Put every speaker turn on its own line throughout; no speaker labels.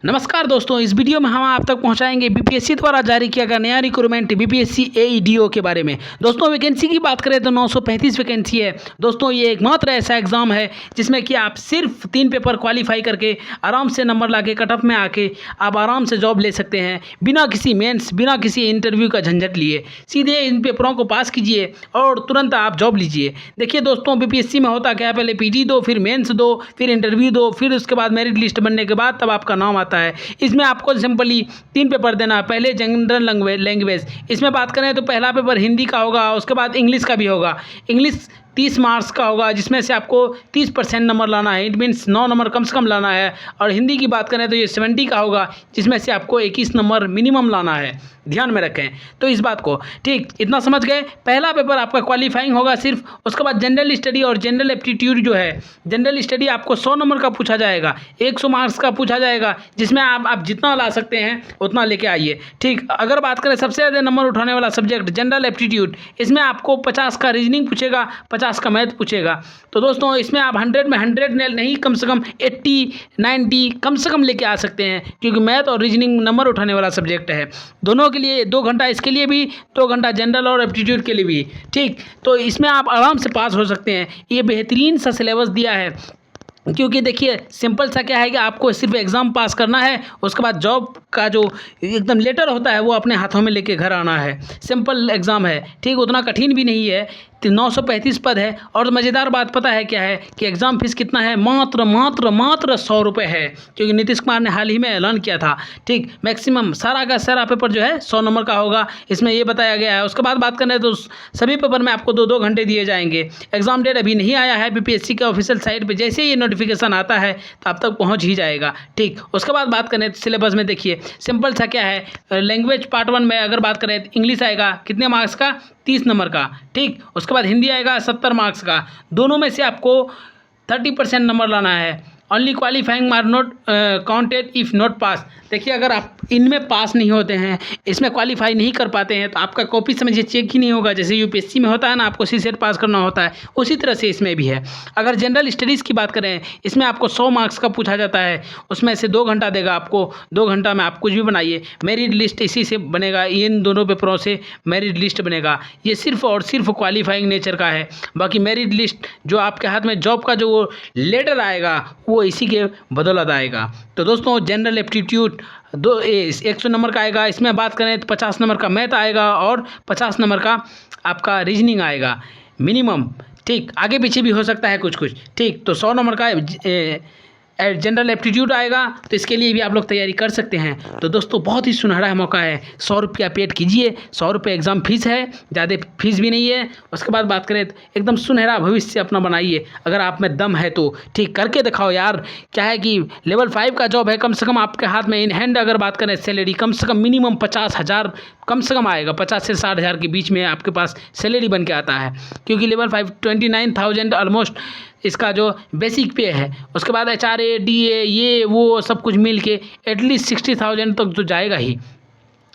नमस्कार दोस्तों, इस वीडियो में हम आप तक पहुंचाएंगे बीपीएससी द्वारा जारी किया गया नया रिक्रूटमेंट बीपीएससी एईडीओ के बारे में। दोस्तों वैकेंसी की बात करें तो 935 वैकेंसी है। दोस्तों ये एकमात्र ऐसा एग्ज़ाम है जिसमें कि आप सिर्फ 3 पेपर क्वालिफाई करके आराम से नंबर लाके कट ऑफ में आके आप आराम से जॉब ले सकते हैं, बिना किसी मेंस बिना किसी इंटरव्यू का झंझट लिए। सीधे इन पेपरों को पास कीजिए और तुरंत आप जॉब लीजिए। देखिए दोस्तों, बीपीएससी में होता क्या है, पहले पीटी दो, फिर मेंस दो, फिर इंटरव्यू दो, फिर उसके बाद मेरिट लिस्ट बनने के बाद तब आपका नाम आता है। इसमें आपको सिंपली 3 पेपर देना है। पहले जनरल लैंग्वेज, इसमें बात करें तो पहला पेपर हिंदी का होगा, उसके बाद इंग्लिश का भी होगा। इंग्लिश 30 मार्क्स का होगा, जिसमें से आपको 30% नंबर लाना है, इट मीन्स 9 नंबर कम से कम लाना है। और हिंदी की बात करें तो ये 70 का होगा, जिसमें से आपको 21 नंबर मिनिमम लाना है। ध्यान में रखें तो इस बात को, ठीक, इतना समझ गए। पहला पेपर आपका क्वालिफाइंग होगा सिर्फ, उसके बाद जनरल स्टडी और जनरल एप्टीट्यूड जो है, जनरल स्टडी आपको 100 नंबर का पूछा जाएगा, 100 मार्क्स का पूछा जाएगा, जिसमें आप जितना ला सकते हैं उतना लेके आइए। ठीक, अगर बात करें सबसे ज़्यादा नंबर उठाने वाला सब्जेक्ट जनरल एप्टीट्यूड, इसमें आपको 50 का रीजनिंग पूछेगा, 50 का मैथ पूछेगा। तो दोस्तों इसमें आप 100 में 100 नहीं, कम से कम 80 90 कम से कम लेके आ सकते हैं, क्योंकि मैथ और रीजनिंग नंबर उठाने वाला सब्जेक्ट है। दोनों के लिए 2 घंटा, इसके लिए भी 2 घंटा, जनरल और एप्टीट्यूड के लिए भी। ठीक, तो इसमें आप आराम से पास हो सकते हैं। ये बेहतरीन सा सिलेबस दिया है, क्योंकि देखिए सिंपल सा क्या है कि आपको सिर्फ एग्ज़ाम पास करना है, उसके बाद जॉब का जो एकदम लेटर होता है वो अपने हाथों में लेके घर आना है। सिंपल एग्ज़ाम है, ठीक, उतना कठिन भी नहीं है। 935 पद है। और मज़ेदार बात पता है क्या है कि एग्ज़ाम फीस कितना है? मात्र 100 रुपये है, क्योंकि नीतीश कुमार ने हाल ही में ऐलान किया था। ठीक, मैक्सिमम सारा का सारा पेपर जो है 100 नंबर का होगा, इसमें ये बताया गया है। उसके बाद बात करें तो सभी पेपर में आपको 2-2 घंटे दिए जाएंगे। एग्ज़ाम डेट अभी नहीं आया है बीपीएससी के ऑफिशियल साइट पर, जैसे ही ये नोटिफिकेशन आता है तो आप तक पहुँच ही जाएगा। ठीक, उसके बाद बात करें तो सिलेबस में देखिए सिंपल सा क्या है। लैंग्वेज पार्ट 1 में अगर बात करें तो इंग्लिश आएगा कितने मार्क्स का? 30 नंबर का। ठीक, उसके बाद हिंदी आएगा 70 मार्क्स का। दोनों में से आपको 30% नंबर लाना है। Only qualifying mark not counted if not pass. देखिए अगर आप इनमें पास नहीं होते हैं, इसमें क्वालिफाई नहीं कर पाते हैं, तो आपका कॉपी समझिए चेक ही नहीं होगा। जैसे यूपीएससी में होता है ना, आपको सीसेट पास करना होता है, उसी तरह से इसमें भी है। अगर जनरल स्टडीज़ की बात करें, इसमें आपको 100 मार्क्स का पूछा जाता है, उसमें से 2 घंटा देगा आपको। 2 घंटा में आप कुछ भी बनाइए। मेरिट लिस्ट इसी से बनेगा, इन दोनों पेपरों से मेरिट लिस्ट बनेगा। ये सिर्फ और सिर्फ क्वालिफाइंग नेचर का है। बाकी मेरिट लिस्ट जो आपके हाथ में जॉब का जो लेटर आएगा वो इसी के बदौलत आएगा। तो दोस्तों जनरल एप्टीट्यूड 100 नंबर का आएगा। इसमें बात करें तो 50 नंबर का मैथ आएगा और 50 नंबर का आपका रीजनिंग आएगा मिनिमम। ठीक, आगे पीछे भी हो सकता है कुछ कुछ। ठीक, तो 100 नंबर का जनरल एप्टीट्यूड आएगा, तो इसके लिए भी आप लोग तैयारी कर सकते हैं। तो दोस्तों बहुत ही सुनहरा मौका है, 100 रुपया पेड कीजिए। 100 रुपये एग्ज़ाम फीस है, ज़्यादा फीस भी नहीं है। उसके बाद बात करें तो एकदम सुनहरा भविष्य अपना बनाइए, अगर आप में दम है तो। ठीक, करके दिखाओ यार। क्या है कि लेवल 5 का जॉब है, कम से कम आपके हाथ में इन हैंड अगर बात करें सैलरी कम से कम मिनिमम 50,000 कम से कम आएगा। 50 से 60,000 के बीच में आपके पास सैलरी बन के आता है, क्योंकि लेवल 5 29,000 ऑलमोस्ट इसका जो बेसिक पे है। उसके बाद HRA DA ये वो सब कुछ मिल के एटलीस्ट 60,000 तक तो जाएगा ही,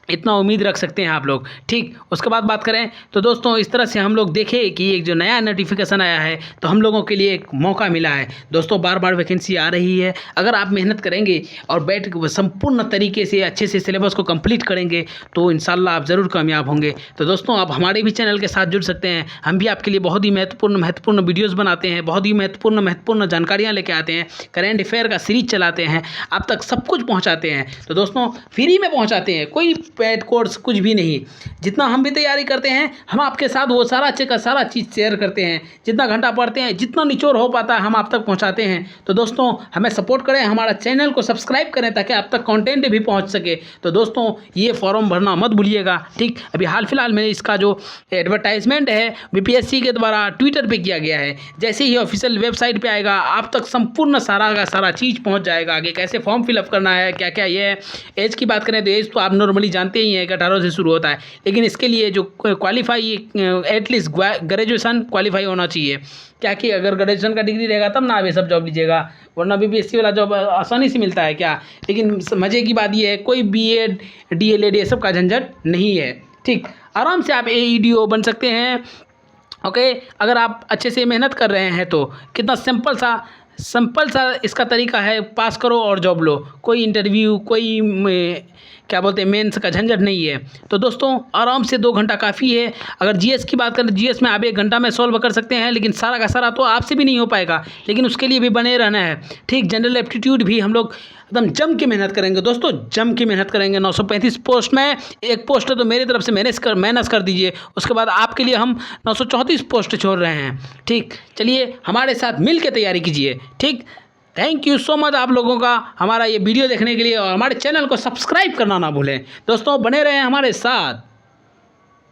इतना उम्मीद रख सकते हैं आप लोग। ठीक, उसके बाद बात करें तो दोस्तों इस तरह से हम लोग देखें कि एक जो नया नोटिफिकेशन आया है तो हम लोगों के लिए एक मौका मिला है। दोस्तों बार बार वैकेंसी आ रही है, अगर आप मेहनत करेंगे और बैठ संपूर्ण तरीके से अच्छे से सिलेबस को कंप्लीट करेंगे तो इंशाल्लाह आप ज़रूर कामयाब होंगे। तो दोस्तों आप हमारे भी चैनल के साथ जुड़ सकते हैं। हम भी आपके लिए बहुत ही महत्वपूर्ण वीडियोज़ बनाते हैं, बहुत ही महत्वपूर्ण जानकारियाँ लेके आते हैं, करेंट अफेयर का सीरीज चलाते हैं, आप तक सब कुछ पहुँचाते हैं। तो दोस्तों फ्री में पहुँचाते हैं, कोई पेड कोर्स कुछ भी नहीं। जितना हम भी तैयारी करते हैं, हम आपके साथ वो सारा अच्छे का सारा चीज़ शेयर करते हैं। जितना घंटा पढ़ते हैं, जितना निचोड़ हो पाता है, हम आप तक पहुंचाते हैं। तो दोस्तों हमें सपोर्ट करें, हमारा चैनल को सब्सक्राइब करें, ताकि आप तक कंटेंट भी पहुंच सके। तो दोस्तों ये फॉर्म भरना मत भूलिएगा। ठीक, अभी हाल फिलहाल में इसका जो एडवर्टाइजमेंट है बीपीएससी के द्वारा ट्विटर पर किया गया है। जैसे ही ऑफिशियल वेबसाइट पर आएगा, आप तक संपूर्ण सारा का सारा चीज़ पहुँच जाएगा। आगे कैसे फॉर्म फिलअप करना है, क्या क्या ये है। एज की बात करें तो एज तो आप नॉर्मली जानते ही हैं, 18 से शुरू होता है, लेकिन इसके लिए जो क्वालिफाई एटलीस्ट ग्रेजुएशन क्वालिफाई होना चाहिए। क्या कि अगर ग्रेजुएशन का डिग्री रहेगा तब ना आप ये सब जॉब लीजिएगा, वरना बीपीएससी वाला जॉब आसानी से मिलता है क्या। लेकिन मज़े की बात ये है, कोई BEd DLEd ये सब का झंझट नहीं है। ठीक, आराम से आप AEDO बन सकते हैं। ओके, अगर आप अच्छे से मेहनत कर रहे हैं तो कितना सिंपल सा सिंपल सा इसका तरीका है, पास करो और जॉब लो, कोई इंटरव्यू, कोई क्या बोलते हैं मेंस का झंझट नहीं है। तो दोस्तों आराम से 2 घंटा काफ़ी है। अगर जीएस की बात करें, जीएस में आप 1 घंटा में सॉल्व कर सकते हैं, लेकिन सारा का सारा तो आपसे भी नहीं हो पाएगा, लेकिन उसके लिए भी बने रहना है। ठीक, जनरल एप्टीट्यूड भी हम लोग एकदम जम के मेहनत करेंगे दोस्तों, जम के मेहनत करेंगे। 935 पोस्ट में एक पोस्ट है तो मेरी तरफ से मैनेज कर दीजिए। उसके बाद आपके लिए हम 934 पोस्ट छोड़ रहे हैं। ठीक, चलिए हमारे साथ मिल के तैयारी कीजिए। ठीक, थैंक यू सो मच आप लोगों का हमारा ये वीडियो देखने के लिए, और हमारे चैनल को सब्सक्राइब करना ना भूलें। दोस्तों बने रहें हमारे साथ।